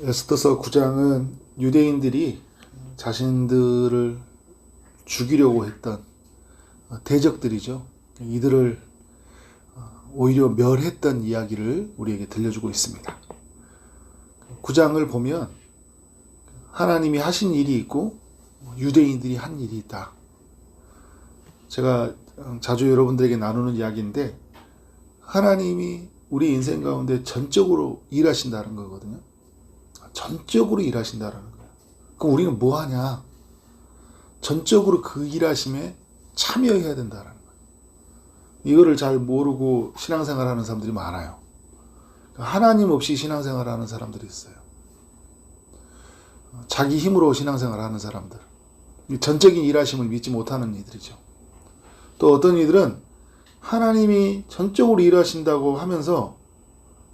에스더서 9장은 유대인들이 자신들을 죽이려고 했던 대적들이죠. 이들을 오히려 멸했던 이야기를 우리에게 들려주고 있습니다. 9장을 보면 하나님이 하신 일이 있고 유대인들이 한 일이 있다. 제가 자주 여러분들에게 나누는 이야기인데, 하나님이 우리 인생 가운데 전적으로 일하신다는 거거든요. 전적으로 일하신다는 거예요. 그럼 우리는 뭐 하냐? 전적으로 그 일하심에 참여해야 된다는 거예요. 이거를 잘 모르고 신앙생활하는 사람들이 많아요. 하나님 없이 신앙생활하는 사람들이 있어요. 자기 힘으로 신앙생활하는 사람들, 전적인 일하심을 믿지 못하는 이들이죠. 또 어떤 이들은 하나님이 전적으로 일하신다고 하면서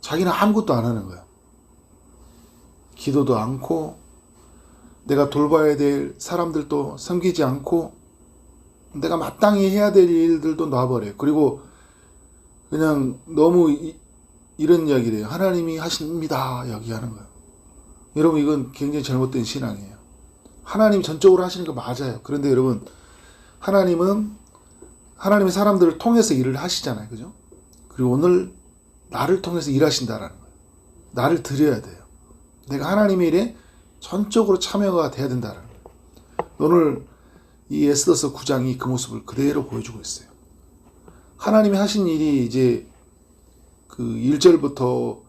자기는 아무것도 안 하는 거예요. 기도도 않고 내가 돌봐야 될 사람들도 섬기지 않고 내가 마땅히 해야 될 일들도 놔버려요. 그리고 그냥 너무 이런 이야기를 해요. 하나님이 하십니다 이야기하는 거예요. 여러분, 이건 굉장히 잘못된 신앙이에요. 하나님이 전적으로 하시는 거 맞아요. 그런데 여러분, 하나님의 사람들을 통해서 일을 하시잖아요. 그죠? 그리고 오늘 나를 통해서 일하신다라는 거예요. 나를 드려야 돼요. 내가 하나님의 일에 전적으로 참여가 돼야 된다는 거예요. 오늘 이 에스더서 9장이 그 모습을 그대로 보여주고 있어요. 하나님이 하신 일이 이제 그 1절부터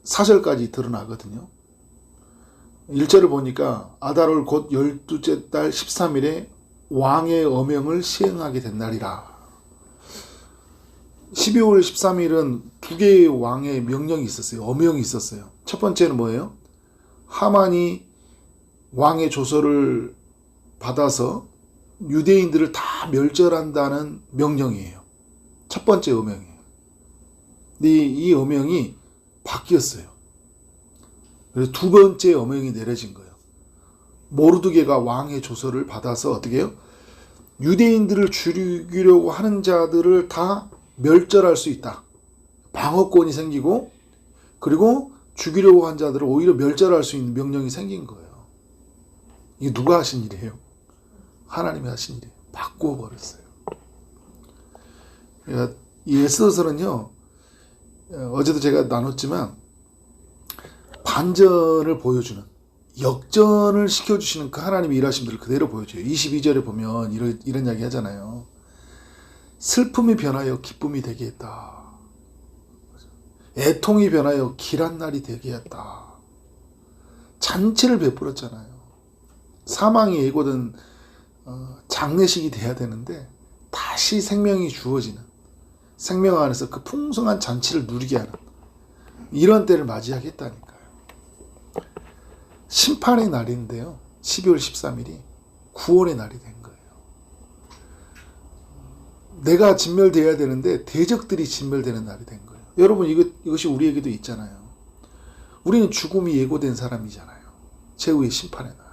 4절까지 드러나거든요. 1절을 보니까 아달월 곧 12째 달 13일에 왕의 어명을 시행하게 된 날이라. 12월 13일은 두 개의 왕의 명령이 있었어요. 어명이 있었어요. 첫 번째는 뭐예요? 하만이 왕의 조서를 받아서 유대인들을 다 멸절한다는 명령이에요. 첫 번째 어명이에요. 근데 이 어명이 바뀌었어요. 그래서 두 번째 어명이 내려진 거예요. 모르드게가 왕의 조서를 받아서 어떻게 해요? 유대인들을 죽이려고 하는 자들을 다 멸절할 수 있다. 방어권이 생기고, 그리고 죽이려고 한 자들을 오히려 멸절할 수 있는 명령이 생긴 거예요. 이게 누가 하신 일이에요? 하나님이 하신 일이에요. 바꾸어 버렸어요. 그러니까 이 에스더서는요, 어제도 제가 나눴지만 반전을 보여주는, 역전을 시켜주시는 그 하나님의 일하심들을 그대로 보여줘요. 22절에 보면 이런 이야기 하잖아요. 슬픔이 변하여 기쁨이 되게 했다. 애통이 변하여 길한 날이 되게 했다. 잔치를 베풀었잖아요. 사망이 예고된 장례식이 돼야 되는데 다시 생명이 주어지는, 생명 안에서 그 풍성한 잔치를 누리게 하는 이런 때를 맞이하겠다니까요. 심판의 날인데요, 12월 13일이 구원의 날이 된 거예요. 내가 진멸되어야 되는데 대적들이 진멸되는 날이 된 거예요. 여러분, 이것이 우리에게도 있잖아요. 우리는 죽음이 예고된 사람이잖아요. 최후의 심판의 날.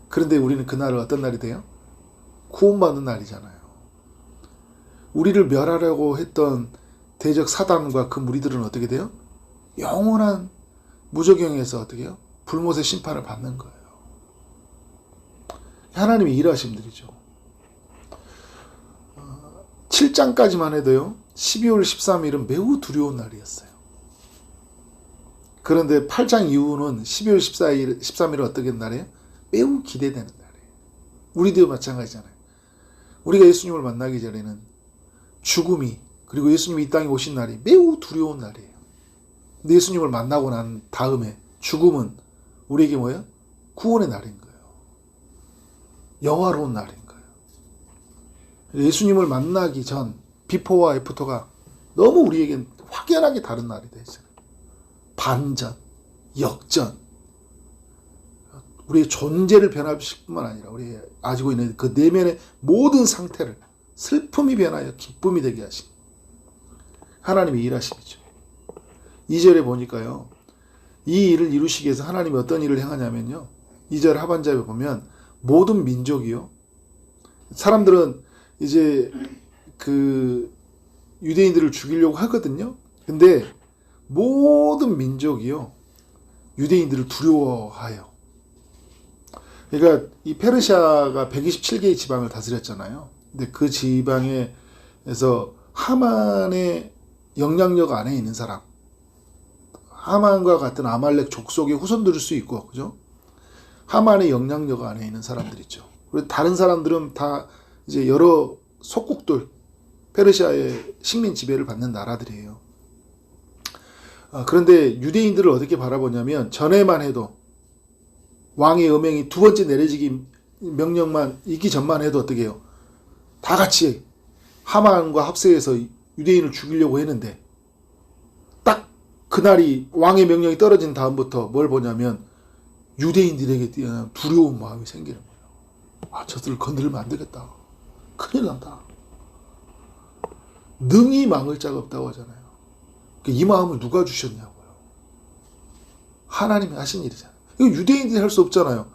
그런데 우리는 그날을 어떤 날이 돼요? 구원받는 날이잖아요. 우리를 멸하려고 했던 대적 사단과 그 무리들은 어떻게 돼요? 영원한 무저경에서 어떻게 해요? 불못의 심판을 받는 거예요. 하나님의 일하심들이죠. 7장까지만 해도요, 12월 13일은 매우 두려운 날이었어요. 그런데 8장 이후는 12월 13일은 어떻게 날이에요? 매우 기대되는 날이에요. 우리도 마찬가지잖아요. 우리가 예수님을 만나기 전에는 죽음이, 그리고 예수님이 이 땅에 오신 날이 매우 두려운 날이에요. 근데 예수님을 만나고 난 다음에 죽음은 우리에게 뭐예요? 구원의 날인 거예요. 영화로운 날인 거예요. 예수님을 만나기 전 비포와 애프터가 너무 우리에겐 확연하게 다른 날이 되잖아요. 반전, 역전, 우리의 존재를 변화시킬 뿐만 아니라 우리 가지고 있는 그 내면의 모든 상태를 슬픔이 변하여 기쁨이 되게 하신 하나님의 일하심이죠. 2절에 보니까요, 이 일을 이루시기 위해서 하나님이 어떤 일을 행하냐면요, 2절 하반절에 보면 모든 민족이요, 사람들은 이제 그 유대인들을 죽이려고 하거든요. 근데 모든 민족이요, 유대인들을 두려워하여. 그러니까 이 페르시아가 127개의 지방을 다스렸잖아요. 근데 그 지방에서 하만의 영향력 안에 있는 사람, 하만과 같은 아말렉 족속의 후손들일 수 있고, 그죠? 하만의 영향력 안에 있는 사람들 있죠. 그리고 다른 사람들은 다 이제 여러 속국들, 페르시아의 식민 지배를 받는 나라들이에요. 그런데 유대인들을 어떻게 바라보냐면, 전에만 해도 왕의 음행이 두 번째 내려지기 명령만 있기 전만 해도 어떻게 해요? 다 같이 하만과 합세해서 유대인을 죽이려고 했는데, 딱 그날이 왕의 명령이 떨어진 다음부터 뭘 보냐면 유대인들에게 두려운 마음이 생기는 거예요. 저들을 건드리면 안 되겠다. 큰일 난다. 능히 막을 자가 없다고 하잖아요. 이 마음을 누가 주셨냐고요. 하나님이 하신 일이잖아요. 이거 유대인들이 할 수 없잖아요.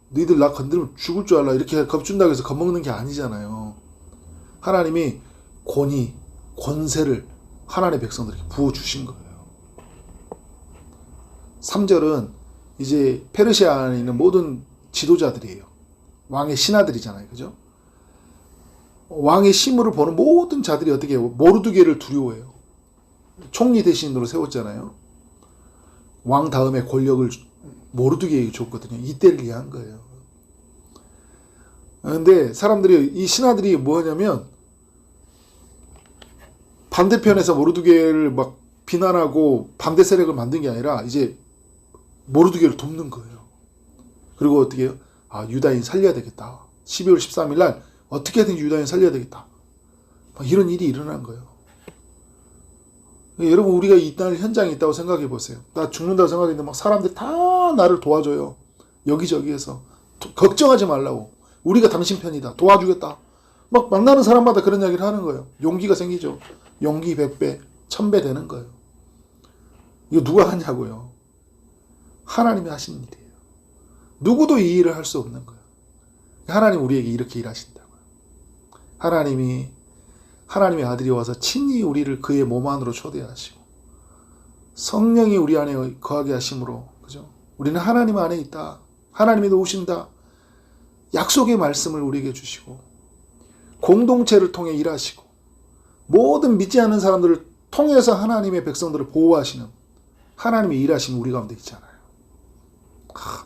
너희들 나 건드리면 죽을 줄 알라. 이렇게 겁준다고 해서 겁먹는 게 아니잖아요. 하나님이 권위, 권세를 하나님의 백성들에게 부어주신 거예요. 3절은 이제 페르시아 안에 있는 모든 지도자들이에요. 왕의 신하들이잖아요. 그죠? 왕의 심물을 보는 모든 자들이 어떻게 해요? 모르드게를 두려워해요. 총리 대신으로 세웠잖아요. 왕 다음에 권력을 모르드게에게 줬거든요. 이때를 위한 거예요. 그런데 사람들이, 이 신하들이 뭐냐면 반대편에서 모르드게를 막 비난하고 반대 세력을 만든 게 아니라 이제 모르드게를 돕는 거예요. 그리고 어떻게 해요? 유다인 살려야 되겠다. 12월 13일 날 어떻게든 유다인 살려야 되겠다. 이런 일이 일어난 거예요. 여러분, 우리가 이 땅 현장에 있다고 생각해 보세요. 나 죽는다고 생각했는데 막 사람들이 다 나를 도와줘요. 여기저기에서. 걱정하지 말라고. 우리가 당신 편이다. 도와주겠다. 막 만나는 사람마다 그런 이야기를 하는 거예요. 용기가 생기죠. 용기 100배, 1000배 되는 거예요. 이거 누가 하냐고요. 하나님이 하신 일이에요. 누구도 이 일을 할 수 없는 거예요. 하나님 우리에게 이렇게 일하신다고요. 하나님의 아들이 와서 친히 우리를 그의 몸 안으로 초대하시고 성령이 우리 안에 거하게 하심으로, 그죠? 우리는 하나님 안에 있다. 하나님이 오신다. 약속의 말씀을 우리에게 주시고 공동체를 통해 일하시고 모든 믿지 않는 사람들을 통해서 하나님의 백성들을 보호하시는 하나님의 일하심이 우리 가운데 있잖아요.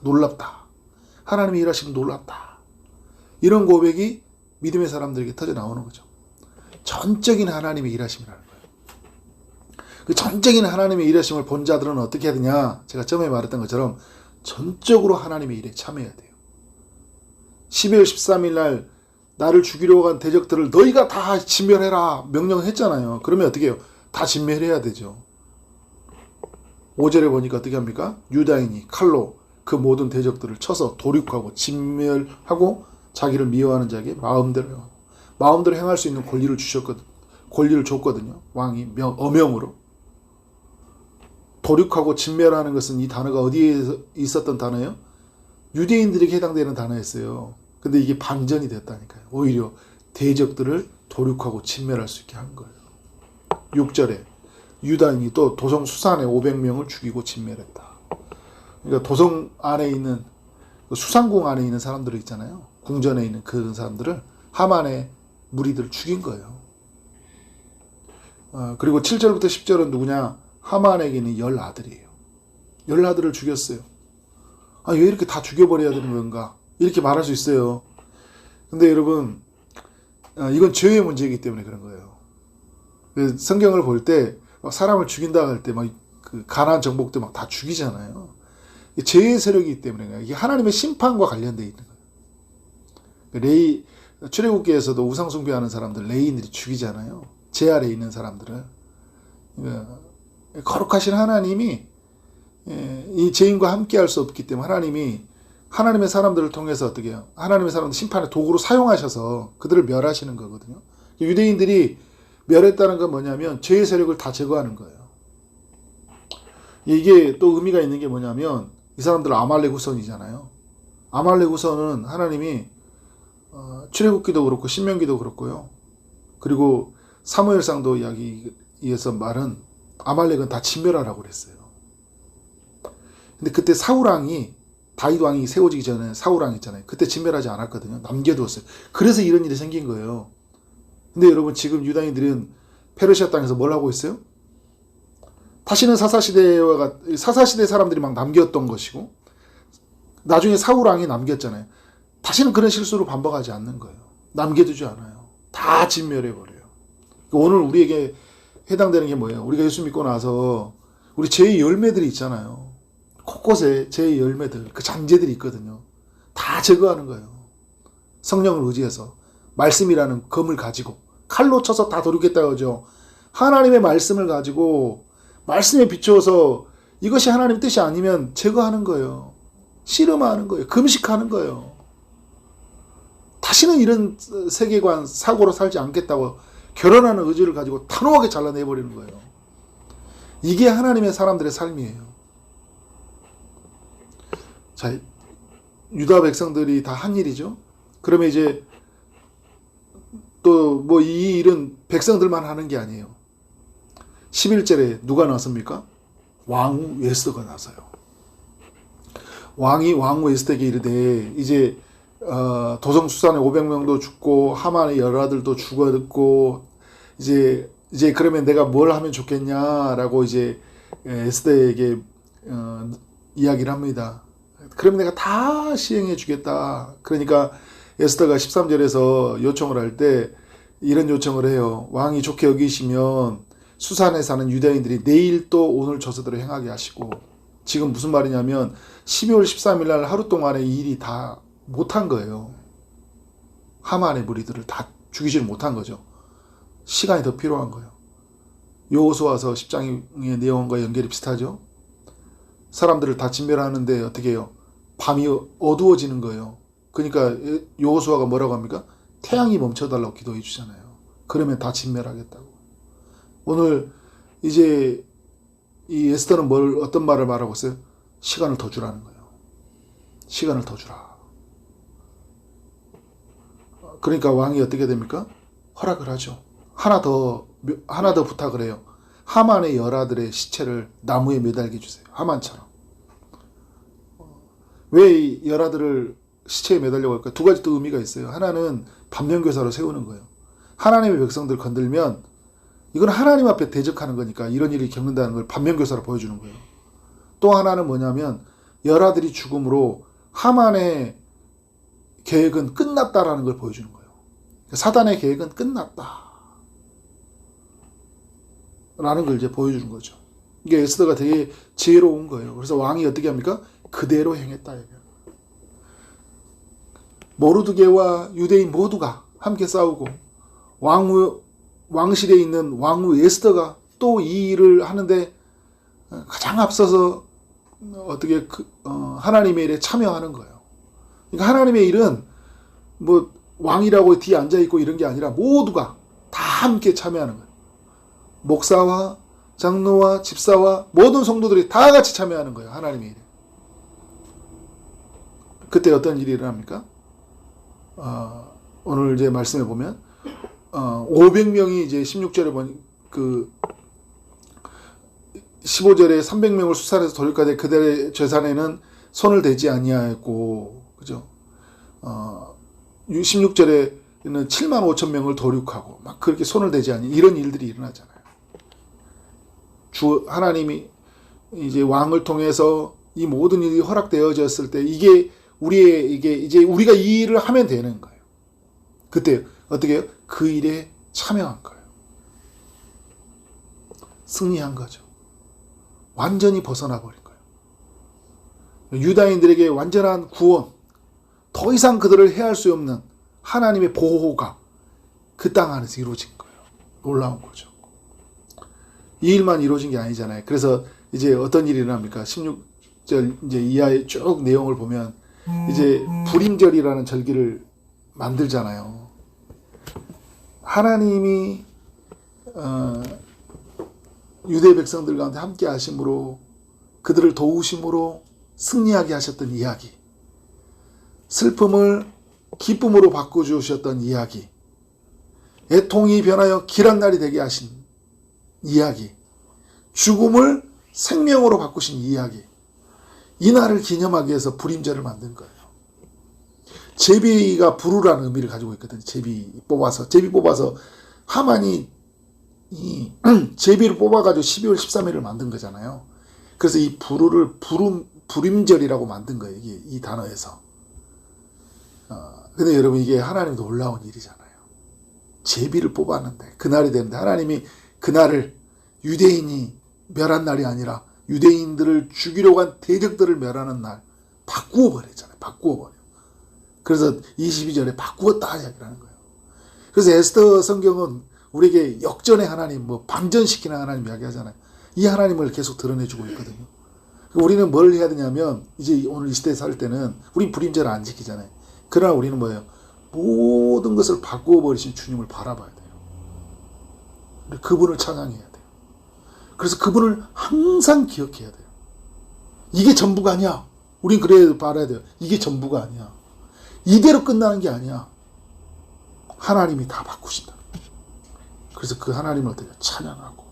놀랍다. 하나님의 일하심이 놀랍다. 이런 고백이 믿음의 사람들에게 터져 나오는 거죠. 전적인 하나님의 일하심이라는 거예요. 그 전적인 하나님의 일하심을 본 자들은 어떻게 해야 되냐? 제가 처음에 말했던 것처럼 전적으로 하나님의 일에 참여해야 돼요. 12월 13일 날 나를 죽이려고 한 대적들을 너희가 다 진멸해라 명령을 했잖아요. 그러면 어떻게 해요? 다 진멸해야 되죠. 5절에 보니까 어떻게 합니까? 유다인이 칼로 그 모든 대적들을 쳐서 도륙하고 진멸하고 자기를 미워하는 자에게 마음대로 행할 수 있는 권리를 줬거든요. 왕이 어명으로. 도륙하고 진멸하는 것은 이 단어가 어디에 있었던 단어예요? 유대인들에게 해당되는 단어였어요. 근데 이게 반전이 됐다니까요. 오히려 대적들을 도륙하고 진멸할 수 있게 한 거예요. 6절에 유다인이 또 도성 수산에 500명을 죽이고 진멸했다. 그러니까 도성 안에 있는 수상궁 안에 있는 사람들 있잖아요. 궁전에 있는 그 사람들을 하만의 무리들을 죽인 거예요. 그리고 7절부터 10절은 누구냐? 하만에게는 10아들이에요. 10아들을 죽였어요. 왜 이렇게 다 죽여버려야 되는 건가? 이렇게 말할 수 있어요. 근데 여러분, 이건 죄의 문제이기 때문에 그런 거예요. 성경을 볼 때 사람을 죽인다 할 때 막 그 가나안 정복들 막 다 죽이잖아요. 죄의 세력이기 때문에 이게 하나님의 심판과 관련되어 있는 거예요. 출애굽기에서도 우상 숭배하는 사람들 레위인들이 죽이잖아요. 죄 아래에 있는 사람들을. 거룩하신 하나님이 이 죄인과 함께 할 수 없기 때문에 하나님이 하나님의 사람들을 통해서 어떻게 해요? 하나님의 사람들 심판의 도구로 사용하셔서 그들을 멸하시는 거거든요. 유대인들이 멸했다는 건 뭐냐면 죄의 세력을 다 제거하는 거예요. 이게 또 의미가 있는 게 뭐냐면 이 사람들은 아말렉 후손이잖아요. 아말렉 후손은 하나님이 출애굽기도 그렇고 신명기도 그렇고요. 그리고 사무엘상도 이야기에서 말은 아말렉은 다 진멸하라고 그랬어요. 근데 그때 사울왕이 다윗 왕이 세워지기 전에 사울왕 있잖아요. 그때 진멸하지 않았거든요. 남겨두었어요. 그래서 이런 일이 생긴 거예요. 근데 여러분 지금 유다인들은 페르시아 땅에서 뭘 하고 있어요? 다시는 사사시대 사람들이 막 남겼던 것이고 나중에 사울왕이 남겼잖아요. 다시는 그런 실수를 반복하지 않는 거예요. 남겨두지 않아요. 다 진멸해버려요. 오늘 우리에게 해당되는 게 뭐예요? 우리가 예수 믿고 나서 우리 죄의 열매들이 있잖아요. 곳곳에 죄의 열매들, 그 잔재들이 있거든요. 다 제거하는 거예요. 성령을 의지해서 말씀이라는 검을 가지고 칼로 쳐서 다 도륙겠다 그러죠. 하나님의 말씀을 가지고 말씀에 비추어서 이것이 하나님 뜻이 아니면 제거하는 거예요. 씨름하는 거예요. 금식하는 거예요. 다시는 이런 세계관, 사고로 살지 않겠다고 결혼하는 의지를 가지고 단호하게 잘라내버리는 거예요. 이게 하나님의 사람들의 삶이에요. 자, 유다 백성들이 다 한 일이죠. 그러면 이제 또 뭐 이 일은 백성들만 하는 게 아니에요. 11절에 누가 나섭니까? 왕후 에스더가 나서요. 왕이 왕후 에스더에게 이르되 이제 도성수산에 500명도 죽고 하만의 열아들도 죽었고 이제 그러면 내가 뭘 하면 좋겠냐라고 이제 에스더에게 이야기를 합니다. 그러면 내가 다 시행해 주겠다. 그러니까 에스더가 13절에서 요청을 할 때 이런 요청을 해요. 왕이 좋게 여기시면 수산에 사는 유다인들이 내일 또 오늘 저서대로 행하게 하시고, 지금 무슨 말이냐면 12월 13일 날 하루 동안에 이 일이 다 못한 거예요. 하만의 무리들을 다 죽이지를 못한 거죠. 시간이 더 필요한 거예요. 여호수아서 10장의 내용과 연결이 비슷하죠. 사람들을 다 진멸하는데 어떻게 해요? 밤이 어두워지는 거예요. 그러니까 여호수아가 뭐라고 합니까? 태양이 멈춰달라고 기도해 주잖아요. 그러면 다 진멸하겠다고. 오늘 이제 이 에스더는 어떤 말을 말하고 있어요? 시간을 더 주라는 거예요. 시간을 더 주라. 그러니까 왕이 어떻게 됩니까? 허락을 하죠. 하나 더 부탁을 해요. 하만의 열아들의 시체를 나무에 매달게 주세요. 하만처럼. 왜 이 열아들을 시체에 매달려고 할까요? 두 가지 또 의미가 있어요. 하나는 반면교사로 세우는 거예요. 하나님의 백성들 건들면 이건 하나님 앞에 대적하는 거니까 이런 일이 겪는다는 걸 반면교사로 보여주는 거예요. 또 하나는 뭐냐면 열아들이 죽음으로 하만의 계획은 끝났다라는 걸 보여주는 거예요. 사단의 계획은 끝났다 라는 걸 이제 보여주는 거죠. 이게 에스더가 되게 지혜로운 거예요. 그래서 왕이 어떻게 합니까? 그대로 행했다. 모르드게와 유대인 모두가 함께 싸우고 왕실에 있는 왕후 에스더가 또 이 일을 하는데 가장 앞서서 어떻게 하나님의 일에 참여하는 거예요. 그러니까 하나님의 일은 뭐 왕이라고 뒤에 앉아 있고 이런 게 아니라 모두가 다 함께 참여하는 거예요. 목사와 장로와 집사와 모든 성도들이 다 같이 참여하는 거예요. 하나님의 일에. 그때 어떤 일이 일어납니까? 오늘 이제 말씀해 보면 500명이 이제 16절에 보니 15절에 300명을 수산해서 돌릴까되 그들의 재산에는 손을 대지 아니하였고, 그죠? 16절에는 7만 5천 명을 도륙하고 막 그렇게 손을 대지 아니 이런 일들이 일어나잖아요. 하나님이 이제 왕을 통해서 이 모든 일이 허락되어졌을 때 이게 이제 우리가 이 일을 하면 되는 거예요. 그때 어떻게 해요? 그 일에 참여한 거예요. 승리한 거죠. 완전히 벗어나 버린 거예요. 유다인들에게 완전한 구원, 더 이상 그들을 해할 수 없는 하나님의 보호가 그 땅 안에서 이루어진 거예요. 놀라운 거죠. 이 일만 이루어진 게 아니잖아요. 그래서 이제 어떤 일이 일어납니까? 16절 이제 이하의 쭉 내용을 보면 이제 불임절이라는 절기를 만들잖아요. 하나님이 유대 백성들 가운데 함께 하심으로 그들을 도우심으로 승리하게 하셨던 이야기, 슬픔을 기쁨으로 바꿔주셨던 이야기, 애통이 변하여 길한 날이 되게 하신 이야기, 죽음을 생명으로 바꾸신 이야기, 이 날을 기념하기 위해서 부림절을 만든 거예요. 제비가 부르라는 의미를 가지고 있거든요. 제비 뽑아서 하만이 이 제비를 뽑아가지고 12월 13일을 만든 거잖아요. 그래서 이 부르를 부림절이라고 만든 거예요. 이게 이 단어에서. 근데 여러분 이게 하나님 놀라운 일이잖아요. 제비를 뽑았는데 그날이 되는데 하나님이 그날을 유대인이 멸한 날이 아니라 유대인들을 죽이려고 한 대적들을 멸하는 날 바꾸어 버렸잖아요. 바꾸어 버려. 그래서 22절에 바꾸었다 이야기를 하는 거예요. 그래서 에스더 성경은 우리에게 역전의 하나님, 반전시키는 하나님 이야기하잖아요. 이 하나님을 계속 드러내주고 있거든요. 우리는 뭘 해야 되냐면 이제 오늘 이 시대에 살 때는 우리 불임절을 안 지키잖아요. 그러나 우리는 뭐예요? 모든 것을 바꾸어 버리신 주님을 바라봐야 돼요. 그분을 찬양해야 돼요. 그래서 그분을 항상 기억해야 돼요. 이게 전부가 아니야. 우린 그래야 바라야 돼요. 이게 전부가 아니야. 이대로 끝나는 게 아니야. 하나님이 다 바꾸신다. 그래서 그 하나님을 어떻게 찬양하고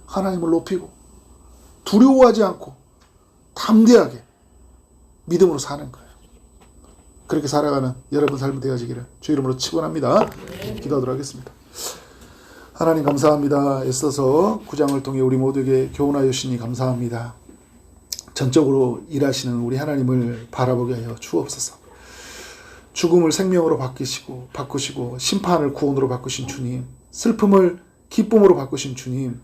하나님을 높이고 두려워하지 않고 담대하게 믿음으로 사는 거예요. 그렇게 살아가는 여러분 삶이 되어지기를 주 이름으로 축원합니다. 기도하도록 하겠습니다. 하나님 감사합니다. 애써서 9장을 통해 우리 모두에게 교훈하여 주시니 감사합니다. 전적으로 일하시는 우리 하나님을 바라보게 하여 주옵소서. 죽음을 생명으로 바꾸시고 심판을 구원으로 바꾸신 주님, 슬픔을 기쁨으로 바꾸신 주님,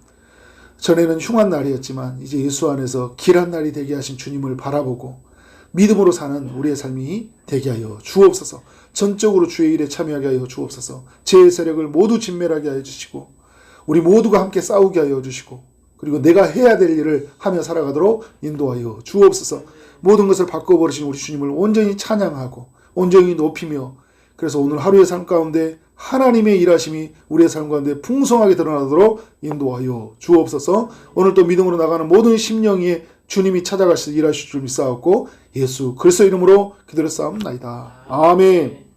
전에는 흉한 날이었지만 이제 예수 안에서 길한 날이 되게 하신 주님을 바라보고 믿음으로 사는 우리의 삶이 되게 하여 주옵소서. 전적으로 주의 일에 참여하게 하여 주옵소서. 죄의 세력을 모두 진멸하게 하여 주시고 우리 모두가 함께 싸우게 하여 주시고 그리고 내가 해야 될 일을 하며 살아가도록 인도하여 주옵소서. 모든 것을 바꿔버리신 우리 주님을 온전히 찬양하고 온전히 높이며 그래서 오늘 하루의 삶 가운데 하나님의 일하심이 우리의 삶 가운데 풍성하게 드러나도록 인도하여 주옵소서. 오늘 또 믿음으로 나가는 모든 심령이 주님이 찾아가셔서 일하실 줄 믿사옵고 예수 그리스도 이름으로 기도를 싸움나이다. 아멘.